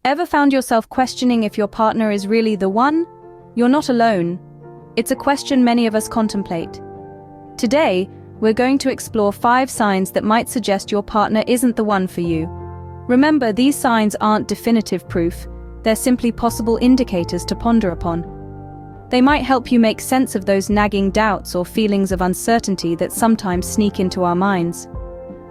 Ever found yourself questioning if your partner is really the one? You're not alone. It's a question many of us contemplate. Today, we're going to explore 5 signs that might suggest your partner isn't the one for you. Remember, these signs aren't definitive proof, they're simply possible indicators to ponder upon. They might help you make sense of those nagging doubts or feelings of uncertainty that sometimes sneak into our minds.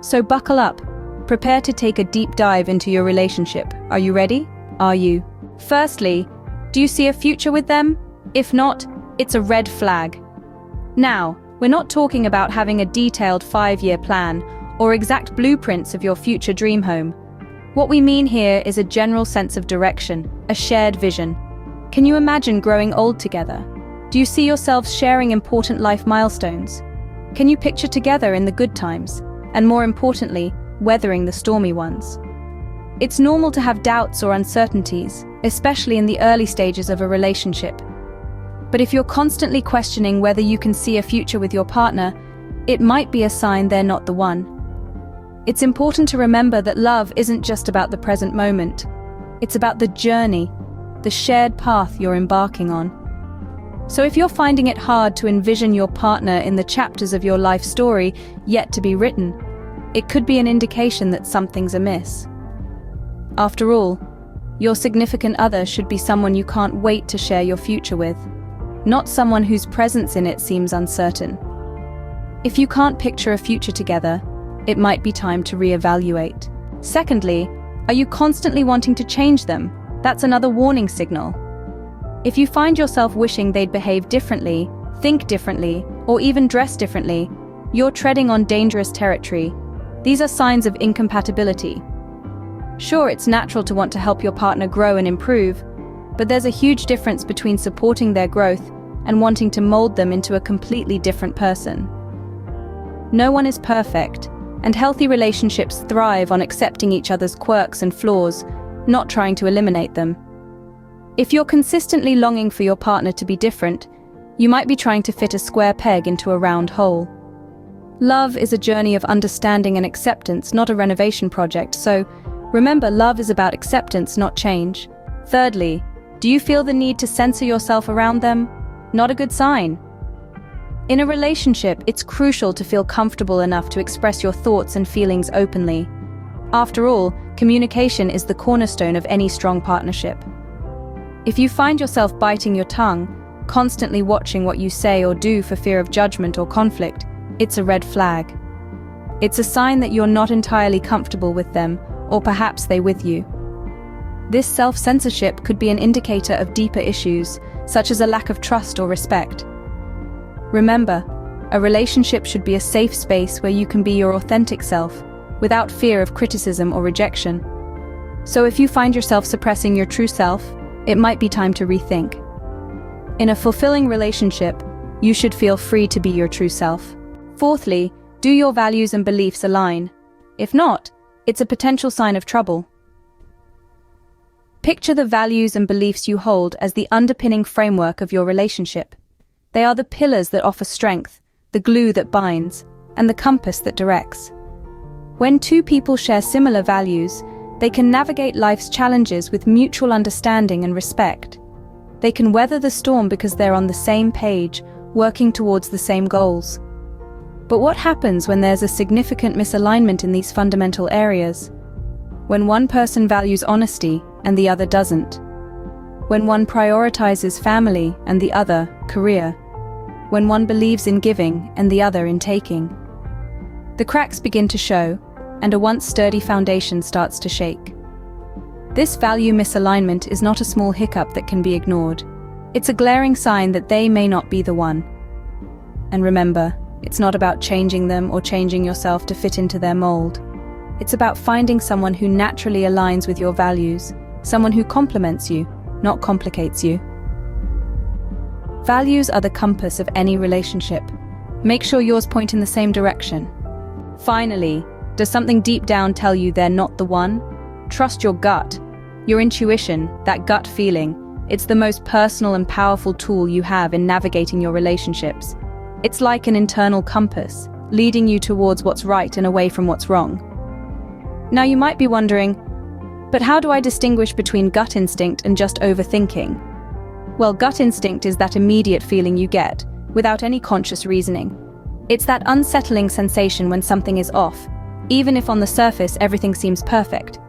So buckle up. Prepare to take a deep dive into your relationship. Are you ready? Are you? Firstly, do you see a future with them? If not, it's a red flag. Now, we're not talking about having a detailed 5-year plan or exact blueprints of your future dream home. What we mean here is a general sense of direction, a shared vision. Can you imagine growing old together? Do you see yourselves sharing important life milestones? Can you picture together in the good times, and more importantly, weathering the stormy ones? It's normal to have doubts or uncertainties, especially in the early stages of a relationship. But if you're constantly questioning whether you can see a future with your partner, it might be a sign they're not the one. It's important to remember that love isn't just about the present moment. It's about the journey, the shared path you're embarking on. So if you're finding it hard to envision your partner in the chapters of your life story yet to be written, it could be an indication that something's amiss. After all, your significant other should be someone you can't wait to share your future with, not someone whose presence in it seems uncertain. If you can't picture a future together, it might be time to reevaluate. Secondly, are you constantly wanting to change them? That's another warning signal. If you find yourself wishing they'd behave differently, think differently, or even dress differently, you're treading on dangerous territory. These are signs of incompatibility. Sure, it's natural to want to help your partner grow and improve, but there's a huge difference between supporting their growth and wanting to mold them into a completely different person. No one is perfect, and healthy relationships thrive on accepting each other's quirks and flaws, not trying to eliminate them. If you're consistently longing for your partner to be different, you might be trying to fit a square peg into a round hole. Love is a journey of understanding and acceptance, not a renovation project, so remember, love is about acceptance, not change. Thirdly, do you feel the need to censor yourself around them? Not a good sign. In a relationship, it's crucial to feel comfortable enough to express your thoughts and feelings openly. After all, communication is the cornerstone of any strong partnership. If you find yourself biting your tongue, constantly watching what you say or do for fear of judgment or conflict, it's a red flag. It's a sign that you're not entirely comfortable with them, or perhaps they with you. This self-censorship could be an indicator of deeper issues, such as a lack of trust or respect. Remember, a relationship should be a safe space where you can be your authentic self, without fear of criticism or rejection. So if you find yourself suppressing your true self, it might be time to rethink. In a fulfilling relationship, you should feel free to be your true self. Fourthly, do your values and beliefs align? If not, it's a potential sign of trouble. Picture the values and beliefs you hold as the underpinning framework of your relationship. They are the pillars that offer strength, the glue that binds, and the compass that directs. When two people share similar values, they can navigate life's challenges with mutual understanding and respect. They can weather the storm because they're on the same page, working towards the same goals. But what happens when there's a significant misalignment in these fundamental areas? When one person values honesty and the other doesn't? When one prioritizes family and the other career? When one believes in giving and the other in taking? The cracks begin to show, and a once sturdy foundation starts to shake. This value misalignment is not a small hiccup that can be ignored. It's a glaring sign that they may not be the one. And remember, it's not about changing them or changing yourself to fit into their mold. It's about finding someone who naturally aligns with your values, someone who complements you, not complicates you. Values are the compass of any relationship. Make sure yours point in the same direction. Finally, does something deep down tell you they're not the one? Trust your gut, your intuition, that gut feeling. It's the most personal and powerful tool you have in navigating your relationships. It's like an internal compass, leading you towards what's right and away from what's wrong. Now you might be wondering, But how do I distinguish between gut instinct and just overthinking? Well, gut instinct is that immediate feeling you get, without any conscious reasoning. It's that unsettling sensation when something is off, even if on the surface everything seems perfect.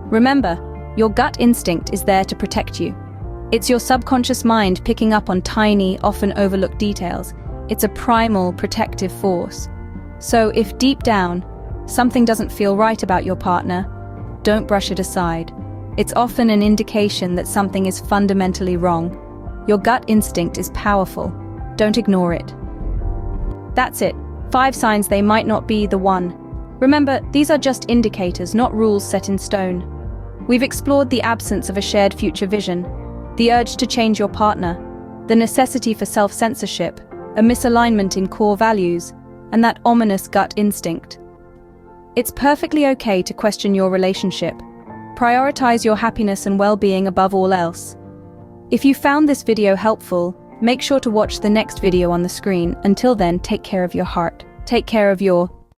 Remember, your gut instinct is there to protect you. It's your subconscious mind picking up on tiny, often overlooked details. It's a primal, protective force. So if deep down, something doesn't feel right about your partner, don't brush it aside. It's often an indication that something is fundamentally wrong. Your gut instinct is powerful. Don't ignore it. That's it. 5 signs they might not be the one. Remember, these are just indicators, not rules set in stone. We've explored the absence of a shared future vision, the urge to change your partner, the necessity for self-censorship, a misalignment in core values, and that ominous gut instinct. It's perfectly okay to question your relationship. Prioritize your happiness and well-being above all else. If you found this video helpful, make sure to watch the next video on the screen. Until then, take care of your heart. Take care of your